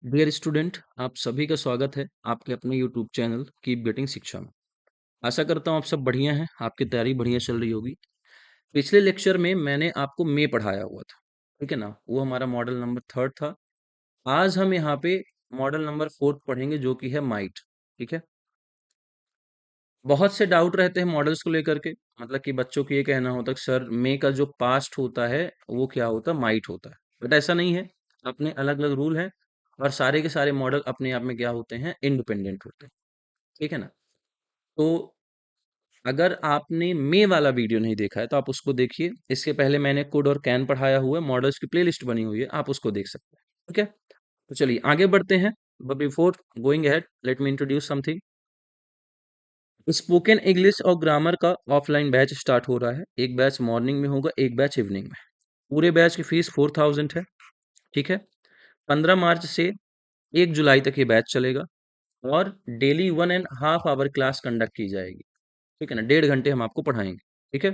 Dear student, आप सभी का स्वागत है आपके अपने यूट्यूब चैनल कीप गेटिंग शिक्षा में। आशा करता हूँ आप सब बढ़िया हैं, आपकी तैयारी बढ़िया चल रही होगी। पिछले लेक्चर में मैंने आपको मे पढ़ाया हुआ था, ठीक है ना। वो हमारा मॉडल नंबर थर्ड था। आज हम यहाँ पे मॉडल नंबर फोर्थ पढ़ेंगे जो कि है माइट। ठीक है। बहुत से डाउट रहते हैं मॉडल्स को लेकर के, मतलब कि बच्चों को ये कहना होता है कि सर मे का जो पास्ट होता है वो क्या होता है, माइट होता है। बट ऐसा नहीं है, अपने अलग अलग रूल हैं और सारे के सारे मॉडल अपने आप में क्या होते हैं, इंडिपेंडेंट होते हैं। ठीक है ना। तो अगर आपने मे वाला वीडियो नहीं देखा है तो आप उसको देखिए। इसके पहले मैंने कुड और कैन पढ़ाया हुआ है, मॉडल्स की प्लेलिस्ट बनी हुई है, आप उसको देख सकते हैं। ठीक है। तो चलिए आगे बढ़ते हैं। But before going ahead let me introduce something. Spoken English और ग्रामर का ऑफलाइन बैच स्टार्ट हो रहा है। एक बैच मॉर्निंग में होगा, एक बैच इवनिंग में। पूरे बैच की फीस 4000 है। ठीक है। 15 मार्च से 1 जुलाई तक ये बैच चलेगा और डेली 1.5 आवर क्लास कंडक्ट की जाएगी। ठीक है ना, 1.5 घंटे हम आपको पढ़ाएंगे। ठीक है।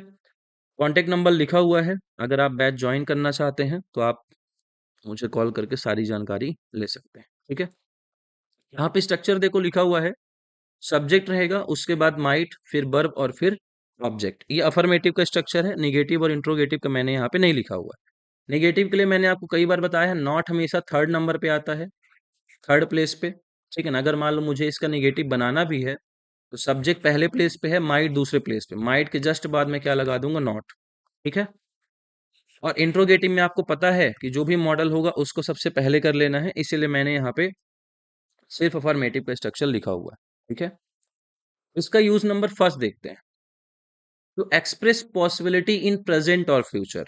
कॉन्टेक्ट नंबर लिखा हुआ है, अगर आप बैच ज्वाइन करना चाहते हैं तो आप मुझे कॉल करके सारी जानकारी ले सकते हैं। ठीक है। यहाँ पे स्ट्रक्चर देखो लिखा हुआ है, सब्जेक्ट रहेगा, उसके बाद माइट, फिर वर्ब और फिर ऑब्जेक्ट। ये अफर्मेटिव का स्ट्रक्चर है, निगेटिव और इंट्रोगेटिव का मैंने यहाँ पे नहीं लिखा हुआ है। निगेटिव के लिए मैंने आपको कई बार बताया है, नॉट हमेशा थर्ड नंबर पे आता है, थर्ड प्लेस पे। ठीक है ना। अगर मान लो मुझे इसका निगेटिव बनाना भी है तो सब्जेक्ट पहले प्लेस पे है, माइट दूसरे प्लेस पे, माइट के जस्ट बाद में क्या लगा दूंगा, नॉट। ठीक है। और इंट्रोगेटिव में आपको पता है कि जो भी मॉडल होगा उसको सबसे पहले कर लेना है, इसीलिए मैंने यहाँ पे सिर्फ अफर्मेटिव का स्ट्रक्चर लिखा हुआ है। ठीक है। इसका यूज नंबर फर्स्ट देखते हैं। To express possibility in present और फ्यूचर,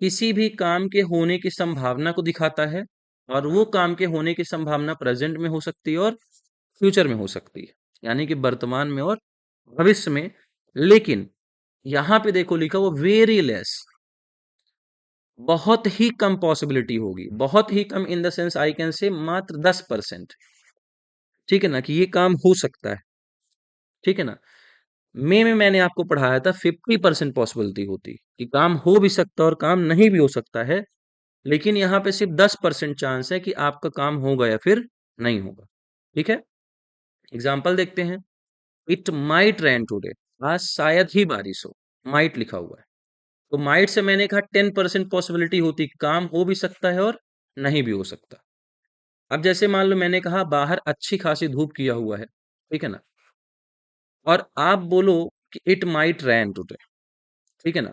किसी भी काम के होने की संभावना को दिखाता है और वो काम के होने की संभावना प्रेजेंट में हो सकती है और फ्यूचर में हो सकती है, यानी कि वर्तमान में और भविष्य में। लेकिन यहां पे देखो लिखा वो वेरी लेस, बहुत ही कम पॉसिबिलिटी होगी। बहुत ही कम in the sense I can say मात्र 10%। ठीक है ना, कि ये काम हो सकता है। ठीक है ना। मे में मैंने आपको पढ़ाया था 50% पॉसिबिलिटी होती कि काम हो भी सकता है और काम नहीं भी हो सकता है, लेकिन यहाँ पे सिर्फ 10% चांस है कि आपका काम होगा या फिर नहीं होगा। ठीक है। एग्जाम्पल देखते हैं। इट माइट रेन टूडे, आज शायद ही बारिश हो, माइट लिखा हुआ है। तो माइट से मैंने कहा 10% पॉसिबिलिटी होती कि काम हो भी सकता है और नहीं भी हो सकता। अब जैसे मान लो मैंने कहा बाहर अच्छी खासी धूप किया हुआ है, ठीक है ना, और आप बोलो कि इट माइट रेन टुडे। ठीक है ना।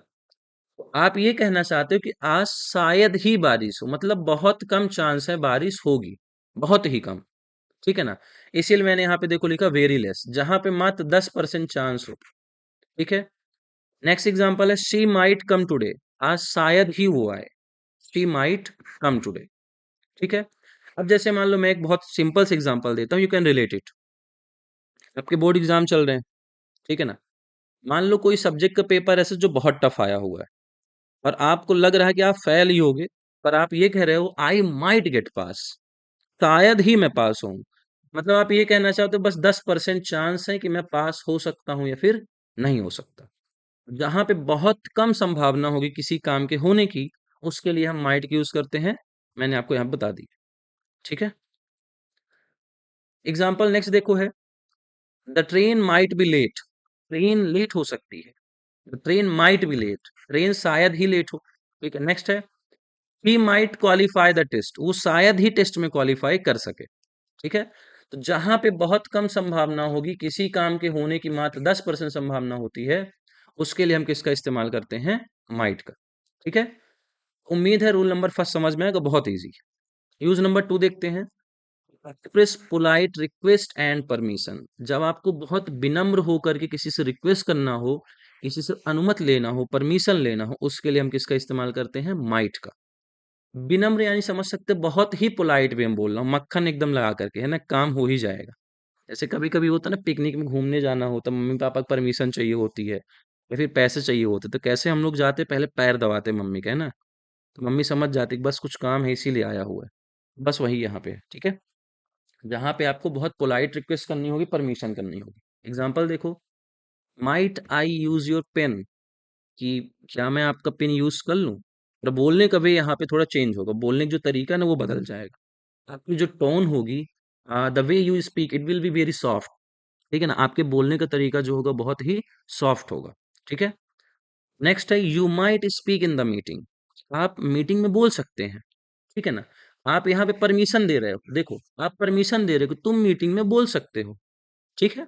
तो आप ये कहना चाहते हो कि आज शायद ही बारिश हो, मतलब बहुत कम चांस है बारिश होगी, बहुत ही कम। ठीक है ना। इसीलिए मैंने यहाँ पे देखो लिखा वेरी लेस, जहां पे मात्र 10% चांस हो। ठीक है। नेक्स्ट एग्जांपल है शी माइट कम टुडे, आज शायद ही वो आए, शी माइट कम टुडे। ठीक है। अब जैसे मान लो मैं एक बहुत सिंपल से एग्जांपल देता हूँ, यू कैन रिलेट इट। आपके बोर्ड एग्जाम चल रहे हैं, ठीक है ना। मान लो कोई सब्जेक्ट का पेपर ऐसे जो बहुत टफ आया हुआ है और आपको लग रहा है कि आप फेल ही होगे, पर आप ये कह रहे हो आई माइट गेट पास, शायद ही मैं पास हूँ। मतलब आप ये कहना चाहते हो बस 10% चांस है कि मैं पास हो सकता हूँ या फिर नहीं हो सकता। जहां पे बहुत कम संभावना होगी किसी काम के होने की, उसके लिए हम माइट यूज करते हैं। मैंने आपको यहाँ बता दी। ठीक है। एग्जाम्पल नेक्स्ट देखो है, the train might be late, train late हो सकती है। The train might be late, train शायद ही लेट हो। ठीक है। नेक्स्ट है he might qualify the test, वो शायद ही टेस्ट में क्वालिफाई कर सके। ठीक है। तो जहां पे बहुत कम संभावना होगी किसी काम के होने की, मात्र 10% संभावना होती है, उसके लिए हम किसका इस्तेमाल करते हैं, माइट का। ठीक है। उम्मीद है रूल नंबर फर्स्ट समझ में आएगा, बहुत इजी। यूज नंबर टू देखते हैं। Express polite request and permission, जब आपको बहुत विनम्र होकर के किसी से रिक्वेस्ट करना हो, किसी से अनुमति लेना हो, परमिशन लेना हो, उसके लिए हम किसका इस्तेमाल करते हैं, माइट का। विनम्र यानी समझ सकते हैं, बहुत ही पोलाइट वे में बोल रहा हूँ, मक्खन एकदम लगा करके, है ना, काम हो ही जाएगा। जैसे कभी कभी होता है ना, पिकनिक में घूमने जाना होता, मम्मी पापा की परमिशन चाहिए होती है या फिर पैसे चाहिए होते, तो कैसे हम लोग जाते, पहले पैर दबाते मम्मी का, है ना। तो मम्मी समझ जाती कि बस कुछ काम है इसीलिए आया हुआ है। बस वही यहाँ पे है। ठीक है। जहाँ पे आपको बहुत पोलाइट रिक्वेस्ट करनी होगी, परमिशन करनी होगी। एग्जाम्पल देखो, might I use your pen, कि क्या मैं आपका पेन यूज कर लूं। और बोलने का भी यहाँ पे थोड़ा चेंज होगा, बोलने का जो तरीका है ना वो बदल जाएगा। आपकी जो टोन होगी, the way you speak it will be very soft. ठीक है ना, आपके बोलने का तरीका जो होगा बहुत ही सॉफ्ट होगा। ठीक है। नेक्स्ट है you might speak in the meeting. आप मीटिंग में बोल सकते हैं। ठीक है ना, आप यहाँ पे परमिशन दे रहे हो, देखो आप परमिशन दे रहे हो कि तुम मीटिंग में बोल सकते हो। ठीक है।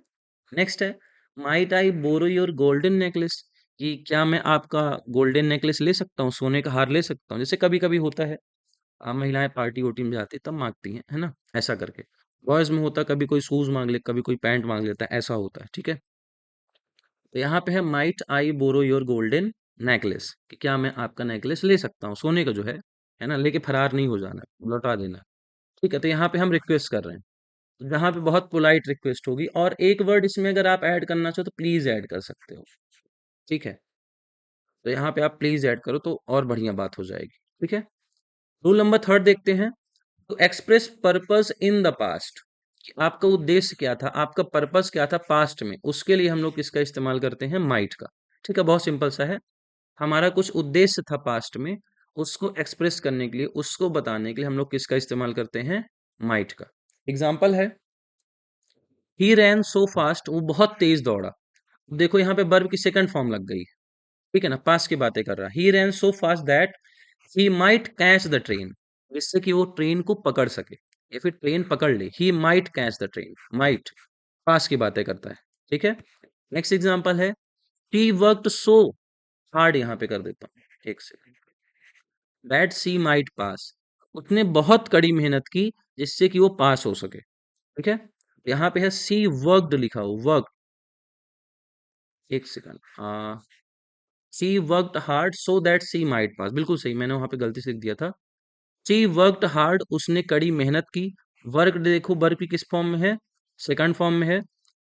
नेक्स्ट है might I borrow your golden necklace, कि क्या मैं आपका गोल्डन नेकलेस ले सकता हूँ, सोने का हार ले सकता हूँ, जैसे कभी कभी होता है, महिलाएं पार्टी वोटी में जाती है तब मांगती हैं, है ना, ऐसा करके। बॉयज में होता है कभी कोई शूज मांग ले, कभी कोई पैंट मांग लेता है, ऐसा होता है। ठीक है। तो यहाँ पे है might I borrow your golden necklace, कि क्या मैं आपका नेकलेस ले सकता हूँ, सोने का जो है ना, लेके फरार नहीं हो जाना, लौटा देना। ठीक है। तो यहाँ पे हम रिक्वेस्ट कर रहे हैं, तो जहाँ पे बहुत पोलाइट रिक्वेस्ट होगी, और एक वर्ड इसमें अगर आप ऐड करना चाहो तो प्लीज ऐड कर सकते हो। ठीक है। तो यहाँ पे आप प्लीज ऐड करो तो और बढ़िया बात हो जाएगी। ठीक है। रूल नंबर थर्ड देखते हैं। तो express purpose in the past, आपका उद्देश्य क्या था, आपका पर्पस क्या था पास्ट में, उसके लिए हम लोग किसका इस्तेमाल करते हैं, माइट का। ठीक है, बहुत सिंपल सा है। हमारा कुछ उद्देश्य था पास्ट में, उसको एक्सप्रेस करने के लिए, उसको बताने के लिए हम लोग किसका इस्तेमाल करते हैं, माइट का। एग्जाम्पल है ही रैन सो फास्ट, वो बहुत तेज दौड़ा। देखो यहाँ पे वर्ब की सेकंड फॉर्म लग गई। ठीक है ना, पास्ट की बातें कर रहा है। He ran so fast that he might catch the train, जिससे कि वो ट्रेन को पकड़ सके या फिर ट्रेन पकड़ ले। ही might catch the train, might past की बातें करता है। ठीक है। नेक्स्ट एग्जांपल है ही वर्कड सो हार्ड, यहाँ पे कर देता हूँ एक सेकंड, दैट सी माइट पास, उसने बहुत कड़ी मेहनत की जिससे कि वो पास हो सके। ठीक है। यहाँ पे है सी वर्कड लिखा हो, वर्क, एक second, she worked hard so that she might pass, बिल्कुल सही, मैंने वहां पे गलती से लिख दिया था। शी वर्कड हार्ड, उसने कड़ी मेहनत की। वर्क देखो वर्क की किस फॉर्म में है, सेकंड फॉर्म में है।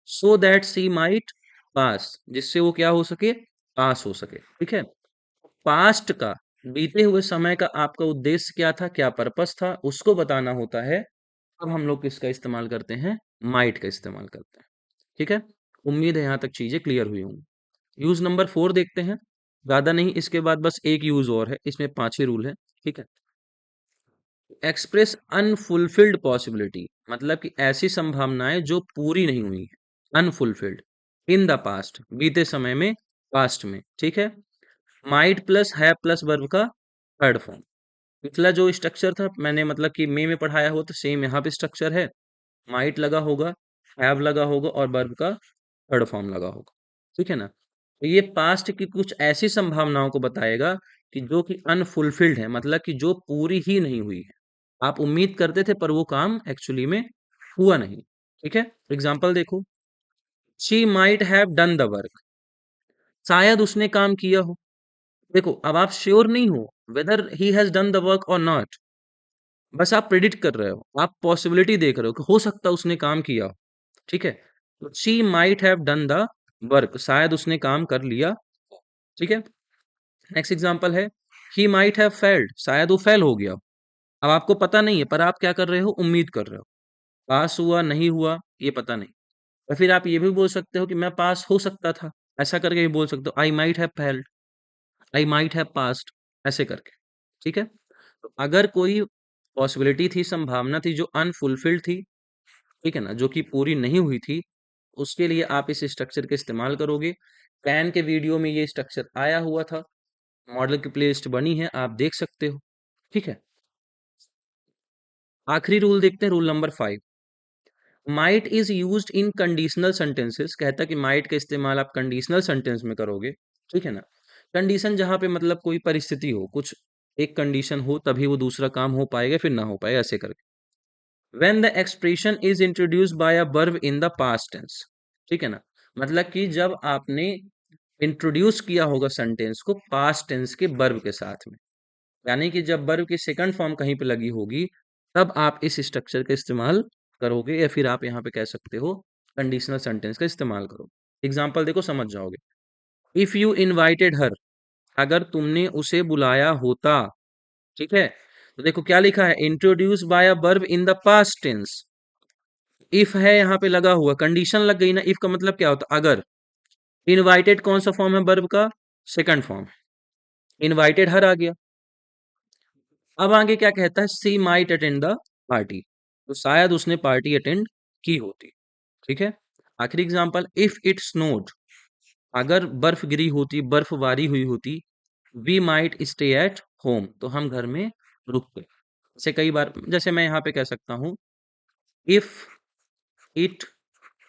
सो दैट सी माइट पास, जिससे वो क्या हो सके, पास हो सके। ठीक है। पास्ट का, बीते हुए समय का आपका उद्देश्य क्या था, क्या पर्पस था, उसको बताना होता है। अब हम लोग किसका इस्तेमाल करते हैं, माइट का इस्तेमाल करते हैं। ठीक है। उम्मीद है यहाँ तक चीजें क्लियर हुई होंगी। यूज नंबर 4 देखते हैं, ज्यादा नहीं, इसके बाद बस एक यूज और है, इसमें 5 ही रूल है। ठीक है। एक्सप्रेस अनफुलफिल्ड पॉसिबिलिटी, मतलब कि ऐसी संभावनाएं जो पूरी नहीं हुई है, अनफुलफिल्ड। इन द पास्ट, बीते समय में, पास्ट में। ठीक है। माइट प्लस है प्लस वर्ब का थर्ड फॉर्म। पिछला जो स्ट्रक्चर था मैंने मतलब कि में पढ़ाया हुआ, तो सेम यहाँ पे स्ट्रक्चर है। माइट लगा होगा, हैव लगा होगा, और वर्ब का थर्ड फॉर्म लगा होगा। ठीक है ना। तो ये पास्ट की कुछ ऐसी संभावनाओं को बताएगा कि जो कि अनफुलफिल्ड है, मतलब कि जो पूरी ही नहीं हुई है। आप उम्मीद करते थे पर वो काम एक्चुअली में हुआ नहीं। ठीक है। एग्जाम्पल देखो, she might have done the work, शायद उसने काम किया हो। देखो अब आप श्योर नहीं हो weather he has done the work और नॉट, बस आप प्रिडिक्ट कर रहे हो, आप पॉसिबिलिटी देख रहे हो कि हो सकता है उसने काम किया हो। ठीक है। तो she might have done the work, शायद उसने काम कर लिया। ठीक है। नेक्स्ट एग्जांपल है ही माइट हैव फेल्ड, शायद वो फेल हो गया। अब आपको पता नहीं है पर आप क्या कर रहे हो, उम्मीद कर रहे हो। पास हुआ नहीं हुआ ये पता नहीं। या फिर आप ये भी बोल सकते हो कि मैं पास हो सकता था, ऐसा करके भी बोल सकते हो, I might have failed, I might have passed, ऐसे करके। ठीक है। तो अगर कोई पॉसिबिलिटी थी, संभावना थी जो अनफुलफिल्ड थी, ठीक है ना, जो कि पूरी नहीं हुई थी, उसके लिए आप इस स्ट्रक्चर का इस्तेमाल करोगे। कैन के वीडियो में ये स्ट्रक्चर आया हुआ था, मॉडल की प्लेलिस्ट बनी है, आप देख सकते हो। ठीक है। आखिरी रूल देखते हैं, rule number 5। Might is used in conditional sentences, कहता है कि माइट का इस्तेमाल आप कंडीशनल सेंटेंस में करोगे। ठीक है ना। कंडीशन जहां पे मतलब कोई परिस्थिति हो, कुछ एक कंडीशन हो तभी वो दूसरा काम हो पाएगा, फिर ना हो पाएगा, ऐसे करके। When the expression is introduced by a verb in the past tense, ठीक है ना, मतलब कि जब आपने इंट्रोड्यूस किया होगा सेंटेंस को पास्ट टेंस के वर्ब के साथ में, यानी कि जब वर्ब की सेकंड फॉर्म कहीं पे लगी होगी, तब आप इस स्ट्रक्चर का इस्तेमाल करोगे, या फिर आप यहाँ पे कह सकते हो कंडीशनल सेंटेंस का इस्तेमाल करो। एग्जाम्पल देखो समझ जाओगे। इफ यू इनवाइटेड हर, अगर तुमने उसे बुलाया होता। ठीक है। तो देखो क्या लिखा है, introduce by a verb in the past tense. If है यहाँ पे लगा हुआ, कंडीशन लग गई ना, इफ का मतलब क्या होता, अगर। इनवाइटेड कौन सा फॉर्म है वर्ब का, सेकंड फॉर्म। इनवाइटेड हर आ गया। अब आगे क्या कहता है, सी माइट अटेंड द पार्टी, तो शायद उसने पार्टी अटेंड की होती। ठीक है, आखिरी एग्जांपल, इफ इट स्नोड, अगर बर्फ गिरी होती, बर्फबारी हुई होती, we might stay at home, तो हम घर में रुकते। जैसे कई बार, जैसे मैं यहाँ पे कह सकता हूँ, इफ इट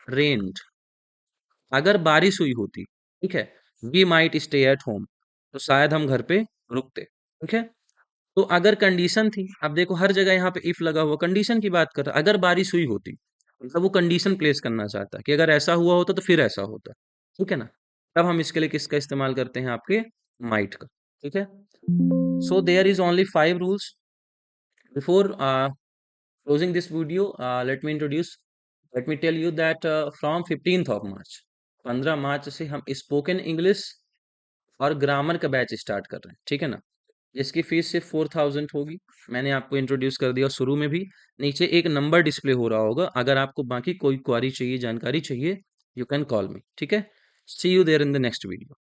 रेन्ड, अगर बारिश हुई होती, ठीक है, we might stay at home, तो शायद हम घर पे रुकते। ठीक है, तो अगर कंडीशन थी, अब देखो हर जगह यहाँ पे इफ लगा हुआ, कंडीशन की बात कर रहा, अगर बारिश हुई होती, मतलब वो कंडीशन प्लेस करना चाहता है कि अगर ऐसा हुआ होता तो फिर ऐसा होता। ठीक है ना, तब हम इसके लिए किसका इस्तेमाल करते हैं, आपके माइट का। ठीक है, so there is only 5 rules before closing this video. Let me tell you that from 15th of March, 15 मार्च से हम स्पोकन इंग्लिश और ग्रामर का बैच स्टार्ट कर रहे हैं। ठीक है ना, इसकी फीस सिर्फ 4000 होगी। मैंने आपको इंट्रोड्यूस कर दिया शुरू में भी, नीचे एक नंबर डिस्प्ले हो रहा होगा, अगर आपको बाकी कोई क्वारी चाहिए, जानकारी चाहिए, यू कैन कॉल मी। ठीक है, see you there in the next video.